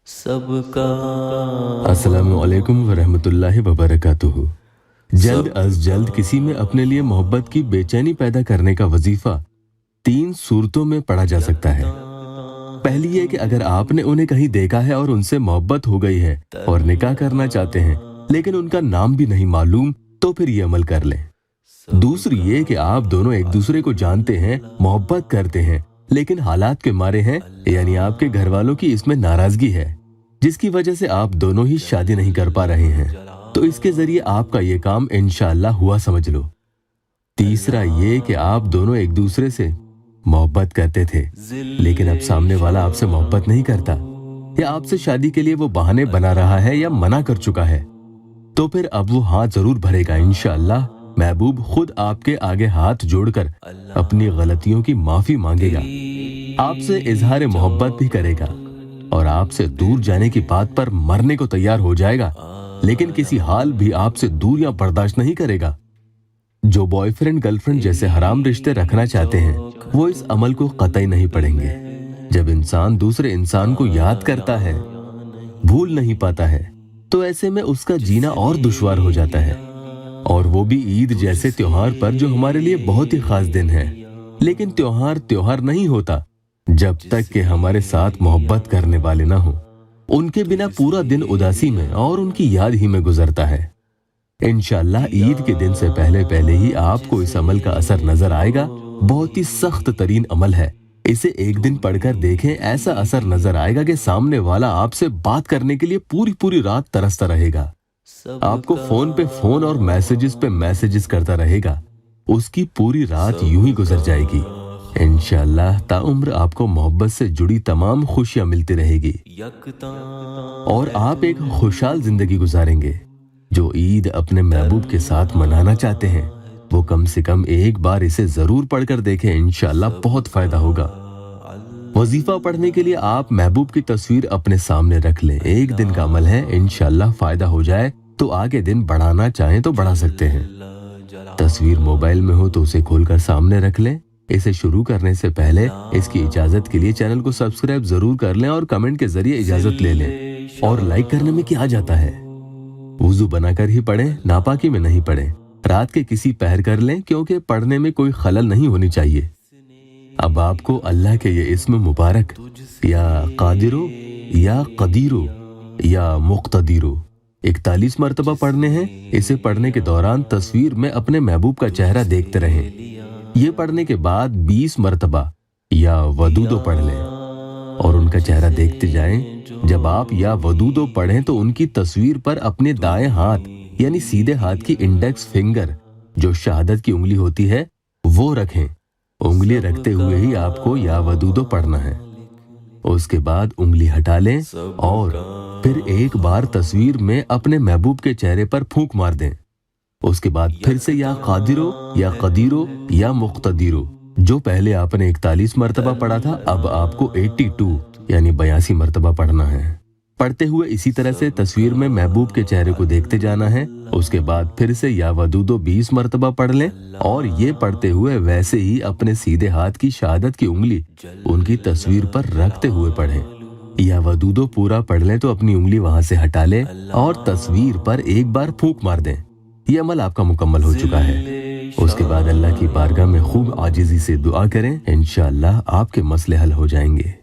सबका। अस्सलामु अलैकुम वरहमतुल्लाहि वबरकातुहू। जल्द अज जल्द किसी में अपने लिए मोहब्बत की बेचैनी पैदा करने का वजीफा 3 सूरतों में पढ़ा जा सकता है। पहली ये कि अगर आपने उन्हें कहीं देखा है और उनसे मोहब्बत हो गई है और निकाह करना चाहते हैं लेकिन उनका नाम भी नहीं मालूम, तो फिर ये अमल कर लें। दूसरी ये कि आप दोनों एक दूसरे को जानते हैं, मोहब्बत करते हैं, लेकिन हालात के मारे हैं, यानी आपके घर वालों की इसमें नाराजगी है जिसकी वजह से आप दोनों ही शादी नहीं कर पा रहे हैं, तो इसके जरिए आपका ये काम इंशाअल्लाह हुआ समझ लो। तीसरा ये कि आप दोनों एक दूसरे से मोहब्बत करते थे लेकिन अब सामने वाला आपसे मोहब्बत नहीं करता या आपसे शादी के लिए वो बहाने बना रहा है या मना कर चुका है, तो फिर अब वो हाथ जरूर भरेगा इंशाअल्लाह। महबूब खुद आपके आगे हाथ जोड़कर अपनी गलतियों की माफी मांगेगा, आपसे इजहार मोहब्बत भी करेगा और आपसे दूर जाने की बात पर मरने को तैयार हो जाएगा, लेकिन किसी हाल भी आपसे दूरियां बर्दाश्त नहीं करेगा। जो बॉयफ्रेंड गर्लफ्रेंड जैसे हराम रिश्ते रखना चाहते हैं वो इस अमल को कतई नहीं पढ़ेंगे। जब इंसान दूसरे इंसान को याद करता है, भूल नहीं पाता है, तो ऐसे में उसका जीना और दुश्वार हो जाता है, और वो भी ईद जैसे त्योहार पर जो हमारे लिए बहुत ही खास दिन है। लेकिन त्योहार त्योहार नहीं होता जब तक कि हमारे साथ मोहब्बत करने वाले ना हो। उनके बिना पूरा दिन उदासी में और उनकी याद ही में गुजरता है। इंशाअल्लाह ईद के दिन से पहले पहले ही आपको इस अमल का असर नजर आएगा। बहुत ही सख्त तरीन अमल है, इसे एक दिन पढ़कर देखें, ऐसा असर नजर आएगा कि सामने वाला आपसे बात करने के लिए पूरी पूरी रात तरसता रहेगा, आपको फोन पे फोन और मैसेजेस पे मैसेजेस करता रहेगा। उसकी पूरी रात यूं ही गुजर जाएगी। इंशाअल्लाह ताउम्र आपको मोहब्बत से जुड़ी तमाम खुशियां मिलती रहेगी और आप एक खुशहाल जिंदगी गुजारेंगे। जो ईद अपने महबूब के साथ मनाना चाहते हैं वो कम से कम एक बार इसे जरूर पढ़कर देखें, इंशाअल्लाह बहुत फायदा होगा। वजीफा पढ़ने के लिए आप महबूब की तस्वीर अपने सामने रख लें। एक दिन का अमल है, इंशाअल्लाह फायदा हो जाए तो आगे दिन बढ़ाना चाहें तो बढ़ा सकते हैं। तस्वीर मोबाइल में हो तो उसे खोलकर सामने रख लें। इसे शुरू करने से पहले इसकी इजाजत के लिए चैनल को सब्सक्राइब जरूर कर लें और कमेंट के जरिए इजाजत ले लें। और लाइक करने में क्या जाता है, वुजू बनाकर ही पढ़ें, नापाकी में नहीं पढ़ें। रात के किसी पहर कर लें क्योंकि पढ़ने में कोई खलल नहीं होनी चाहिए। अब आपको अल्लाह के ये इस्म मुबारक या कादिरो या कदीरो या मुक्तदीरो 41 मरतबा पढ़ने हैं। इसे पढ़ने के दौरान तस्वीर में अपने महबूब का चेहरा देखते रहें। ये पढ़ने के बाद 20 मरतबा या वदूदो पढ़ लें और उनका चेहरा देखते जाएं। जब आप या वदूदो पढ़ें तो उनकी तस्वीर पर अपने दाएं हाथ यानी सीधे हाथ की इंडेक्स फिंगर जो शहादत की उंगली होती है वो रखें। उंगली रखते हुए ही आपको या वदूदो पढ़ना है। उसके बाद उंगली हटा लें और फिर एक बार तस्वीर में अपने महबूब के चेहरे पर फूंक मार दें। उसके बाद फिर से या कादिरो या कदीरो या मुक्तदीरो, जो पहले आपने 41 मरतबा पढ़ा था अब आपको 82 यानी 82 मरतबा पढ़ना है। पढ़ते हुए इसी तरह से तस्वीर में महबूब के चेहरे को देखते जाना है। उसके बाद फिर से या वदूदो 20 मरतबा पढ़ लें और ये पढ़ते हुए वैसे ही अपने सीधे हाथ की शहादत की उंगली उनकी तस्वीर पर रखते हुए पढ़ें। या वदूदो पूरा पढ़ लें तो अपनी उंगली वहां से हटा लें और तस्वीर पर एक बार फूंक मार दें। ये अमल आपका मुकम्मल हो चुका है। उसके बाद अल्लाह की बारगाह में खूब आजिज़ी से दुआ करें, इंशाअल्लाह आपके मसले हल हो जाएंगे।